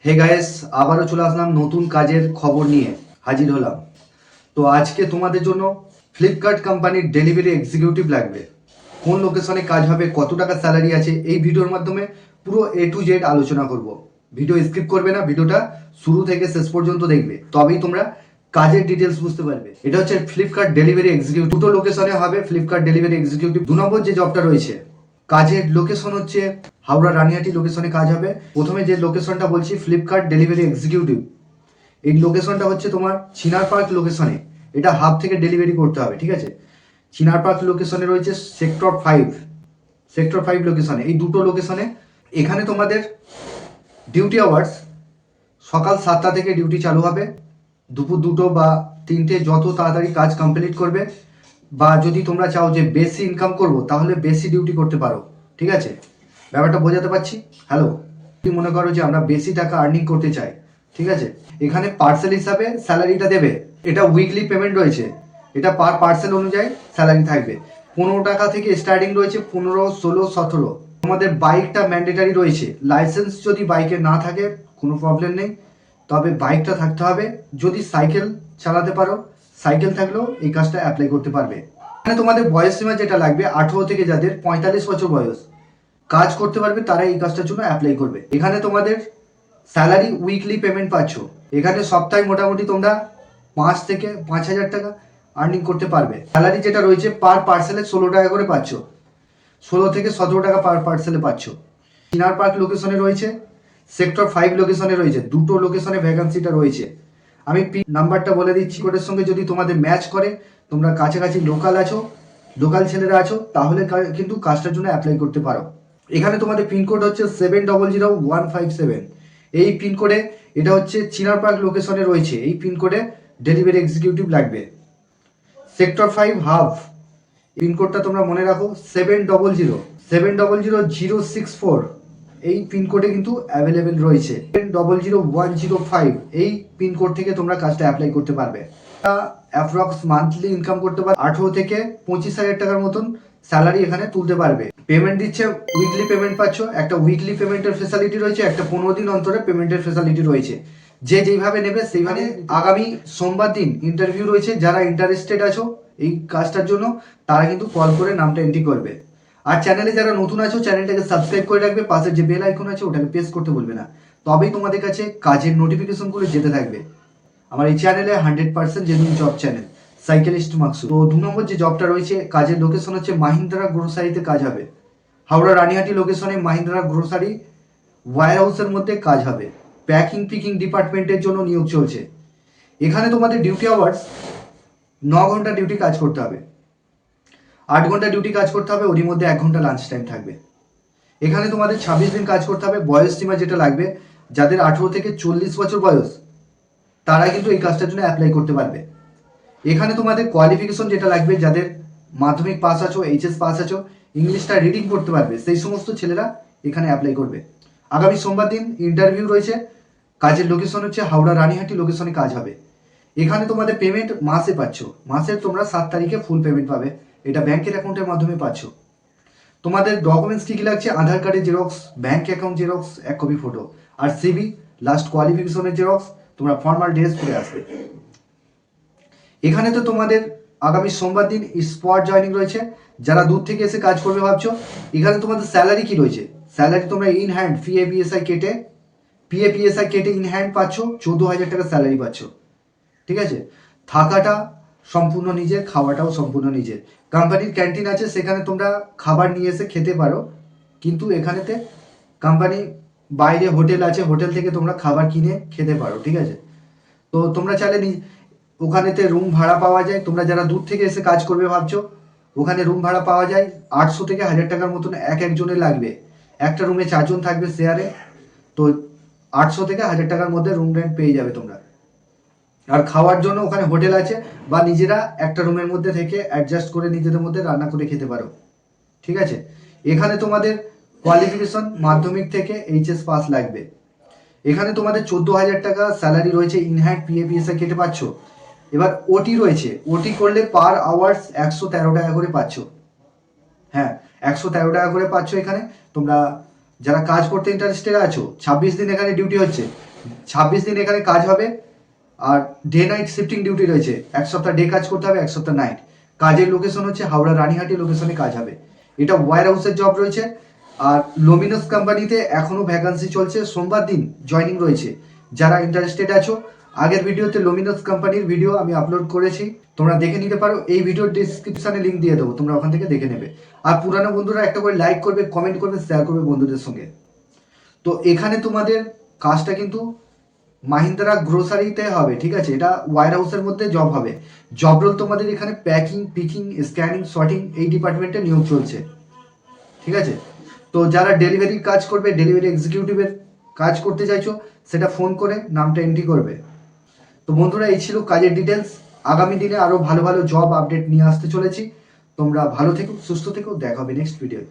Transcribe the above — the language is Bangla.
হে গাইস, আবারও চলে আসলাম নতুন কাজের খবর নিয়ে হাজির হলাম। তো আজকে তোমাদের জন্য ফ্লিপকার্ট কোম্পানির ডেলিভারি এক্সিকিউটিভ লাগবে। কোন লোকেশনে কাজ হবে, কত টাকা স্যালারি আছে, এই ভিডিওর মাধ্যমে পুরো এ টু জেড আলোচনা করব। ভিডিও স্কিপ করবে না, ভিডিওটা শুরু থেকে শেষ পর্যন্ত দেখবে, তবেই তোমরা কাজের ডিটেলস বুঝতে পারবে। এটা হচ্ছে ফ্লিপকার্ট ডেলিভারি এক্সিকিউটিভ। দুটো লোকেশনে হবে ফ্লিপকার্ট ডেলিভারি এক্সিকিউটিভ। 2 নম্বর যে জবটা রয়েছে, কাজের লোকেশন হচ্ছে হাওড়া রানিহাটি লোকেশনে কাজ হবে। প্রথমে যে লোকেশনটা বলছি ফ্লিপকার্ট ডেলিভারি এক্সিকিউটিভ, এই লোকেশনটা হচ্ছে তোমার চিনার পার্ক লোকেশনে। এটা হাব থেকে ডেলিভারি করতে হবে, ঠিক আছে। চিনার পার্ক লোকেশনে রয়েছে সেক্টর 5 লোকেশনে। এই দুটো লোকেশনে এখানে তোমাদের ডিউটি আওয়ার্স সকাল 7টা থেকে ডিউটি চালু হবে, দুপুর 2টো বা 3টে, যত তাড়াতাড়ি কাজ কমপ্লিট করবে। বা যদি তোমরা চাও যে বেশি ইনকাম করব, তাহলে বেশি ডিউটি করতে পারো, ঠিক আছে। ব্যাপারটা বোঝাতে পারছি? হ্যালো, তুমি মনে করো যে আমরা বেশি টাকা আর্নিং করতে চাই, ঠিক আছে। এখানে পার্সেল হিসাবে স্যালারিটা দেবে। এটা উইকলি পেমেন্ট রয়েছে, এটা পার পার্সেল অনুযায়ী স্যালারি থাকবে। 15 টাকা থেকে স্টার্টিং রয়েছে, 15, 16, 17। তোমাদের বাইকটা ম্যান্ডেটারি রয়েছে। লাইসেন্স যদি বাইকে না থাকে কোনো প্রবলেম নেই, তবে বাইকটা থাকতে হবে। যদি সাইকেল চালাতে পারো, সাইকেল থাকলেও এই কাজটা অ্যাপ্লাই করতে পারবে। এখানে তোমাদের বয়স সীমা যেটা লাগবে, 18 থেকে যাদের 45 বছর বয়স কাজ করতে পারবে, তারা এই কাজটার জন্য অ্যাপ্লাই করবে। এখানে তোমাদের স্যালারি উইকলি পেমেন্ট পাচ্ছ। এখানে সপ্তাহে মোটামুটি তোমরা 5 থেকে 5,000 টাকা আর্নিং করতে পারবে। স্যালারি যেটা রয়েছে পার পার্সেলে 16 টাকা করে পাচ্ছ, 16 থেকে 17 টাকা পার পার্সেলে পাচ্ছ। চিনার পার্ক লোকেশনে রয়েছে, সেক্টর 5 লোকেশনে রয়েছে। দুটো লোকেশনে ভ্যাকান্সিটা রয়েছে। আমি নাম্বারটা বলে দিচ্ছি, কোডের সঙ্গে যদি তোমাদের ম্যাচ করে, তোমরা কাছাকাছি লোকাল ছেলেরা আছো, তাহলে কিন্তু কাজটার জন্য অ্যাপ্লাই করতে পারো। এখানে তোমাদের পিনকোড হচ্ছে 700157। এই পিনকোডে, এটা হচ্ছে চিনার পার্ক লোকেশনে রয়েছে, এই পিনকোডে ডেলিভারি এক্সিকিউটিভ লাগবে। সেক্টর 5 হাব, পিনকোডটা তোমরা মনে রাখো 700064। এই পিনকোডে কিন্তু অ্যাভেলেবেল রয়েছে। 700105, এই পিনকোড থেকে তোমরা কাজটা অ্যাপ্লাই করতে পারবে। অ্যাপ্রক্স মান্থলি ইনকাম করতে পারবে 18 থেকে 25,000 টাকার মতন স্যালারি এখানে তুলতে পারবে। পেমেন্ট দিচ্ছে, উইকলি পেমেন্ট পাচ্ছ। একটা উইকলি পেমেন্টের ফেসিলিটি রয়েছে, একটা 15 দিন অন্তরে পেমেন্টের ফেসিলিটি রয়েছে। যে যেইভাবে নেবে সেইভাবে। আগামী সোমবার দিন ইন্টারভিউ রয়েছে। যারা ইন্টারেস্টেড আছো এই কাজটার জন্য, তারা কিন্তু কল করে নামটা এন্ট্রি করবে। আর চ্যানেলে যারা নতুন আছো, চ্যানেলটাকে সাবস্ক্রাইব করে রাখবে। পাশের যে বেল আইকন আছে ওটাকে প্রেস করতে বলবে না, তবেই তোমাদের কাছে কাজের নোটিফিকেশনগুলো যেতে থাকবে। আমার এই চ্যানেলে 100% genuine job channel, cyclist Maksud. তো 2 নম্বর যে জবটা রয়েছে, কাজের লোকেশন হচ্ছে মাহিন্দ্রা গ্রোসারিতে কাজ হবে। হাওড়া রানিহাটি লোকেশনে মাহিন্দ্রা গ্রোসারি ওয়্যার হাউসের মধ্যে কাজ হবে। প্যাকিং পিকিং ডিপার্টমেন্টের জন্য নিয়োগ চলছে। এখানে তোমাদের ডিউটি আওয়ার্স 9 ঘন্টা ডিউটি কাজ করতে হবে, 8 ঘন্টা ডিউটি কাজ করতে হবে, ওরই মধ্যে 1 ঘন্টা লাঞ্চ টাইম থাকবে। এখানে তোমাদের 26 দিন কাজ করতে হবে। বয়স সীমা যেটা লাগবে, যাদের 18 থেকে 40 বছর বয়স, তারা কিন্তু এই কাজটার জন্য অ্যাপ্লাই করতে পারবে। এখানে তোমাদের কোয়ালিফিকেশন যেটা লাগবে, যাদের মাধ্যমিক পাস আছো, এইচএস পাস আছো, ইংলিশটা রিডিং করতে পারবে, সেই সমস্ত ছেলেরা এখানে অ্যাপ্লাই করবে। আগামী সোমবার দিন ইন্টারভিউ রয়েছে। কাজের লোকেশন হচ্ছে হাওড়া রানিহাটি লোকেশনে কাজ হবে। এখানে তোমাদের পেমেন্ট মাসে পাচ্ছ। মাসের তোমরা 7 তারিখে ফুল পেমেন্ট পাবে। এটা ব্যাংকের অ্যাকাউন্টের মাধ্যমে পাচ্ছ। তোমাদের ডকুমেন্টস কী কী লাগছে? আধার কার্ডের xerox, bank account xerox 1 copy photo, আর সিবি, লাস্ট কোয়ালিফিকেশনের জেরক্স। তোমরা ফর্মাল ড্রেস পরে আসবে। এখানে তো তোমাদের আগামী সোমবার দিন স্পট জয়নিং রয়েছে। যারা দূর থেকে এসে কাজ করবে ভাবছো, এখানে তোমাদের স্যালারি কি রয়েছে? স্যালারি তোমরা ইন হ্যান্ড পিএপিএসআই কেটে ইন হ্যান্ড পাচ্ছ। 14,000 টাকা স্যালারি পাচ্ছ, ঠিক আছে। থাকাটা সম্পূর্ণ নিজের, খাওয়াটাও সম্পূর্ণ নিজের। কোম্পানির ক্যান্টিন আছে, সেখানে তোমরা খাবার নিয়ে এসে খেতে পারো, কিন্তু এখানেতে কোম্পানি বাইরে হোটেল আছে, হোটেল থেকে তোমরা খাবার কিনে খেতে পারো, ঠিক আছে। তো তোমরা চাইলে ওখানেতে রুম ভাড়া পাওয়া যায়। তোমরা যারা দূর থেকে এসে কাজ করবে ভাবছো, ওখানে রুম ভাড়া পাওয়া যায় 800 থেকে 1000 টাকার মতন একজনের লাগবে। একটা রুমে 4 জন থাকবে শেয়ারে, তো 800 থেকে 1000 টাকার মধ্যে রুম রেন্ট পেয়ে যাবে তোমরা। আর খাওয়ার জন্য ওখানে হোটেল আছে, বা নিজেরা একটা রুমের মধ্যে থেকে অ্যাডজাস্ট করে নিজেদের মধ্যে রান্না করে খেতে পারো, ঠিক আছে। এখানে তোমাদের কোয়ালিফিকেশন মাধ্যমিক থেকে এইচএস পাস লাগবে। এখানে তোমাদের 14,000 টাকা স্যালারি রয়েছে, ইনহ্যান্ড পিএপিএসআই কেটে পাচ্ছ। এবার ওটি রয়েছে, ওটি করলে পার আওয়ার্স 113 টাকা করে পাচ্ছ। হ্যাঁ, 113 টাকা করে পাচ্ছ। এখানে তোমরা যারা কাজ করতে ইন্টারেস্টেড আছো, 26 দিন এখানে ডিউটি হচ্ছে। 26 দিন এখানে কাজ হবে। আর ডে নাইট শিফটিং ডিউটি রয়েছে, এক সপ্তাহ ডে কাজ করতে হবে, এক সপ্তাহ নাইট। কাজের লোকেশন হচ্ছে হাওড়া রানীহাটি লোকেশনে কাজ হবে। এটা ওয়্যার হাউসের জব রয়েছে। আর লুমিনাস কোম্পানিতে এখনো ভ্যাকান্সি চলছে, সোমবার দিন জয়নিং রয়েছে। যারা ইন্টারেস্টেড আছো, আগের ভিডিওতে লুমিনাস কোম্পানির ভিডিও আমি আপলোড করেছি, তোমরা দেখে নিতে পারো। এই ভিডিওর ডিসক্রিপশনে লিঙ্ক দিয়ে দেবো, তোমরা ওখান থেকে দেখে নেবে। আর পুরানো বন্ধুরা একটা করে লাইক করবে, কমেন্ট করবে, শেয়ার করবে বন্ধুদের সঙ্গে। তো এখানে তোমাদের কাজটা কিন্তু মাহিন্দ্রা গ্রোসারিতে হবে, ঠিক আছে? এটা ওয়্যার হাউসের মধ্যে জব হবে। জব রোল তোমাদের এখানে প্যাকিং, পিকিং, স্ক্যানিং, শর্টিং এই ডিপার্টমেন্টে নিয়োগ চলছে, ঠিক আছে? তো যারা ডেলিভারির কাজ করবে, ডেলিভারি এক্সিকিউটিভের কাজ করতে চাইছো, সেটা ফোন করে নামটা এন্ট্রি করবে। তো বন্ধুরা, এই ছিল কাজের ডিটেলস। আগামী দিনে আরও ভালো ভালো জব আপডেট নিয়ে আসতে চলেছি। তোমরা ভালো থেকো, সুস্থ থেকো, দেখা হবে নেক্সট ভিডিও।